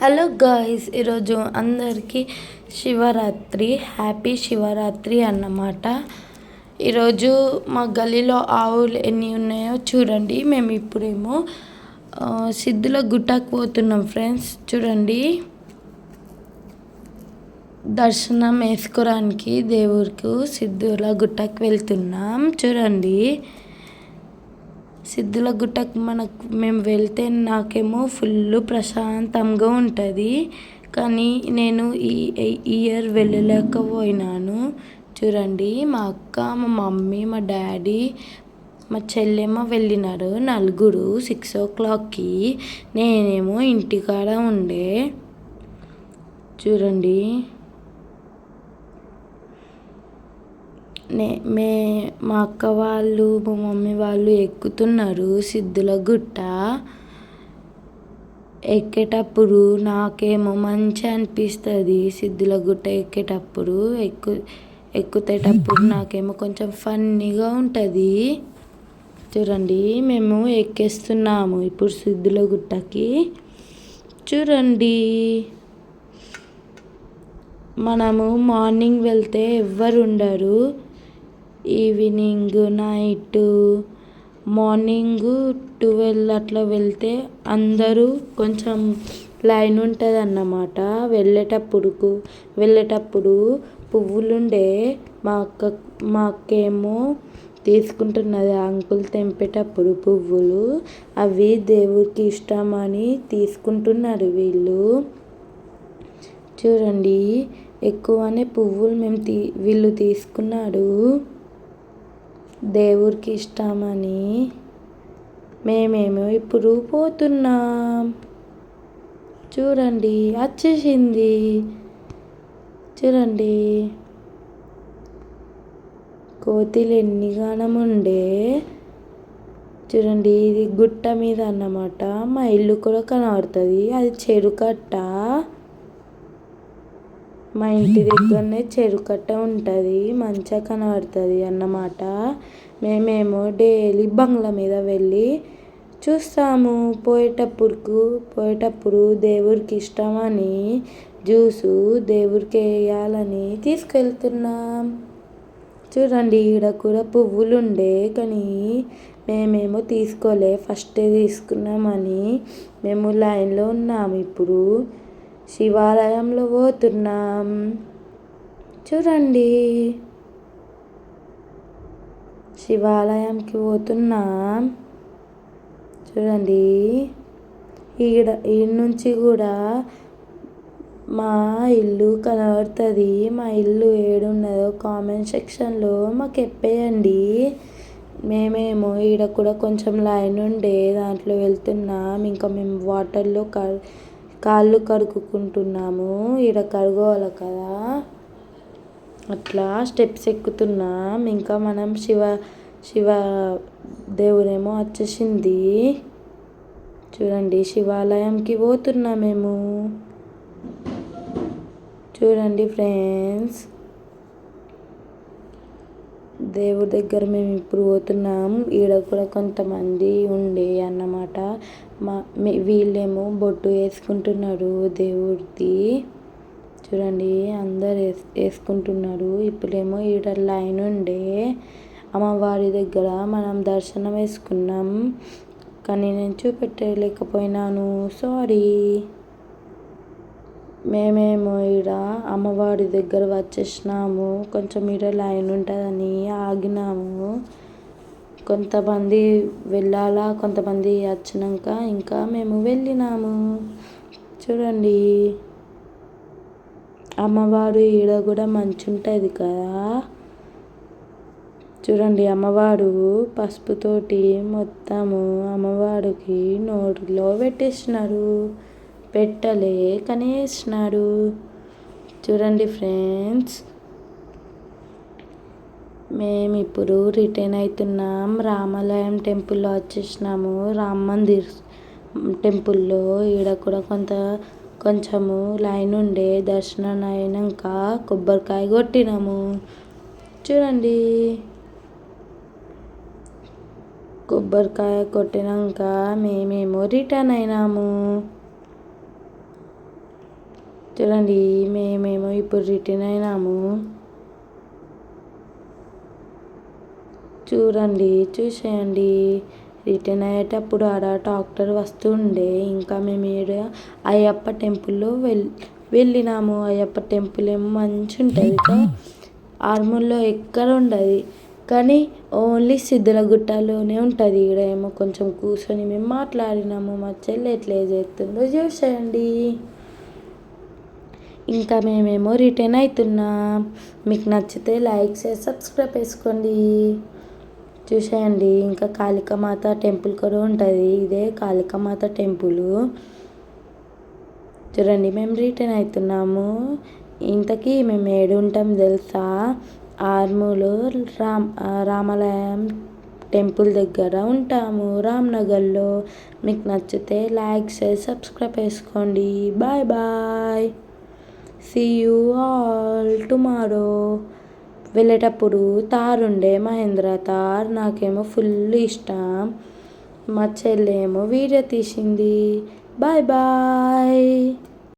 Hello guys, ఈరోజు అందరికీ happy Shivaratri అన్నమాట. ఈరోజు మా గల్లీలో ఆవులు ఎన్ని ఉన్నాయో చూడండి. మేము ఇప్పుడేమో సిద్ధుల గుట్టకు పోతున్నాం ఫ్రెండ్స్. చూడండి, దర్శనం వేసుకోవడానికి దేవుడికి సిద్ధుల గుట్టకు వెళ్తున్నాం. చూడండి, సిద్ధుల గుట్టకు మేము వెళ్తే నాకేమో ఫుల్ ప్రశాంతంగా ఉంటుంది. కానీ నేను ఈ ఇయర్ వెళ్ళలేకపోయినాను. చూడండి, మా అక్క, మా మమ్మీ, మా డాడీ, మా చెల్లెమ్మ వెళ్ళినారు. నలుగురు 6 o'clockకి. నేనేమో ఇంటికాడ ఉండే. చూడండి, మా అక్క వాళ్ళు, మా మమ్మీ వాళ్ళు ఎక్కుతున్నారు సిద్ధుల గుట్ట. ఎక్కేటప్పుడు నాకేమో మంచిగా అనిపిస్తుంది. సిద్ధుల గుట్ట ఎక్కేటప్పుడు ఎక్కుతేటప్పుడు నాకేమో కొంచెం ఫన్నీగా ఉంటుంది. చూడండి, మేము ఎక్కేస్తున్నాము ఇప్పుడు సిద్ధుల గుట్టకి. చూడండి, మనము మార్నింగ్ వెళ్తే ఎవ్వరు ఉండరు. ఈవినింగ్, నైట్, మార్నింగ్ 12 అట్లా వెళ్తే అందరూ కొంచెం లైన్ ఉంటుంది అన్నమాట. వెళ్ళేటప్పుడు పువ్వులుండే మా అక్కేమో తీసుకుంటున్నది. అంకుల్ తెంపేటప్పుడు పువ్వులు అవి దేవుడికి ఇష్టమని తీసుకుంటున్నారు వీళ్ళు. చూడండి, ఎక్కువనే పువ్వులు వీళ్ళు తీసుకున్నారు దేవుడికి ఇష్టమని. మేమేమో ఇప్పుడు పోతున్నాం. చూడండి, వచ్చేసింది. చూడండి, కోతులు ఎన్ని గానం ఉండే. చూడండి, ఇది గుట్ట మీద అన్నమాట. మా ఇల్లు కూడా కనబడుతుంది. అది చెరుకట్ట. మా ఇంటి దగ్గరనే చెరుకట్ట ఉంటుంది. మంచిగా కనబడుతుంది అన్నమాట. మేమేమో డైలీ బంగ్లా మీద వెళ్ళి చూస్తాము. పోయేటప్పుడు దేవుడికి ఇష్టమని జ్యూసు దేవుడికి వేయాలని తీసుకెళ్తున్నాం. చూడండి, ఈడ కూడా పువ్వులు ఉండే కానీ మేమేమో తీసుకోలే. ఫస్టే తీసుకున్నామని మేము లైన్లో ఉన్నాము. ఇప్పుడు శివాలయంలో పోతున్నాం. చూడండి, శివాలయంకి పోతున్నాం. చూడండి, ఈడ నుంచి కూడా మా ఇల్లు కనబడుతుంది. మా ఇల్లు ఏడున్నదో కామెంట్ సెక్షన్లో మాకు చెప్పేయండి. మేమేమో ఈడ కూడా కొంచెం లైన్ ఉండే దాంట్లో వెళ్తున్నాం. ఇంకా మేము వాటర్లో కాళ్ళు కడుక్కుంటున్నాము. ఈడ కడుక్కోవాలి కదా, అట్లా స్టెప్స్ ఎక్కుతున్నాం. ఇంకా మనం శివ దేవుడేమో వచ్చేసింది. చూడండి, శివాలయంకి పోతున్నాం మేము. చూడండి ఫ్రెండ్స్, దేవుడి దగ్గర మేము ఇప్పుడు పోతున్నాం. ఈడ కూడా కొంతమంది ఉండే అన్నమాట. వీళ్ళేమో బొట్టు వేసుకుంటున్నారు దేవుడిది. చూడండి, అందరు వేసుకుంటున్నారు. ఇప్పుడేమో ఈడ లైన్ ఉండే అమ్మవారి దగ్గర మనం దర్శనం వేసుకున్నాం. కానీ నేను చూపెట్టలేకపోయినాను, సారీ. మేమేమో ఈడ అమ్మవారి దగ్గర వచ్చేసినాము. కొంచెం ఈడ లైన్ ఉంటుందని ఆగినాము. కొంతమంది వెళ్ళాలా, కొంతమంది వచ్చినాక ఇంకా మేము వెళ్ళినాము. చూడండి, అమ్మవారు ఈడ కూడా మంచి ఉంటుంది కదా. చూడండి, అమ్మవారు పసుపుతోటి మొత్తము అమ్మవారికి నోటిలో పెట్టేసినారు. పెట్టలే కానీ వేసినారు. చూడండి ఫ్రెండ్స్, మేము ఇప్పుడు రిటర్న్ అవుతున్నాం. రామాలయం టెంపుల్లో వచ్చేసినాము. రామ్ మందిర్ టెంపుల్లో ఈడ కూడా కొంచెము లైన్ ఉండే. దర్శనం అయినాక కొబ్బరికాయ కొట్టినాము. చూడండి, కొబ్బరికాయ కొట్టినాక మేమేమో రిటర్న్ అయినాము. చూడండి మేమేమో ఇప్పుడు రిటర్న్ అయినాము. చూసేయండి. రిటర్న్ అయ్యేటప్పుడు ఆడ ట్రాక్టర్ వస్తుండే. ఇంకా మేము ఈడ అయ్యప్ప టెంపుల్లో వెళ్ళినాము. అయ్యప్ప టెంపుల్ ఏమో మంచిగా ఉంటుంది. ఆర్మూర్లో ఎక్కడ ఉండదు, కానీ ఓన్లీ సిద్ధులగుట్టలోనే ఉంటుంది. ఈడ ఏమో కొంచెం కూర్చొని మేము మాట్లాడినాము. మా చెల్లి ఎట్లా చేస్తుందో చూసేయండి. ఇంకా మేమేమో రిటర్న్ అవుతున్నాం. మీకు నచ్చితే లైక్ చేసి సబ్స్క్రైబ్ చేసుకోండి. చూసేయండి. ఇంకా కాళికామాత టెంపుల్ కూడా ఉంటుంది. ఇదే కాళికామాత టెంపుల్. చూడండి మేము రిటర్న్ అవుతున్నాము. ఇంతకీ మేము ఏడు ఉంటాం తెలుసా? ఆర్మూలు రామాలయం టెంపుల్ దగ్గర ఉంటాము, రామ్నగర్లో. మీకు నచ్చితే లైక్ చేసి సబ్స్క్రైబ్ చేసుకోండి. Bye bye. See you all tomorrow. వెళ్ళేటప్పుడు తార్ ఉండే, మహేంద్ర తార్. నాకేమో ఫుల్ ఇష్టం. మా చెల్లేమో వీడియో తీసింది. Bye bye.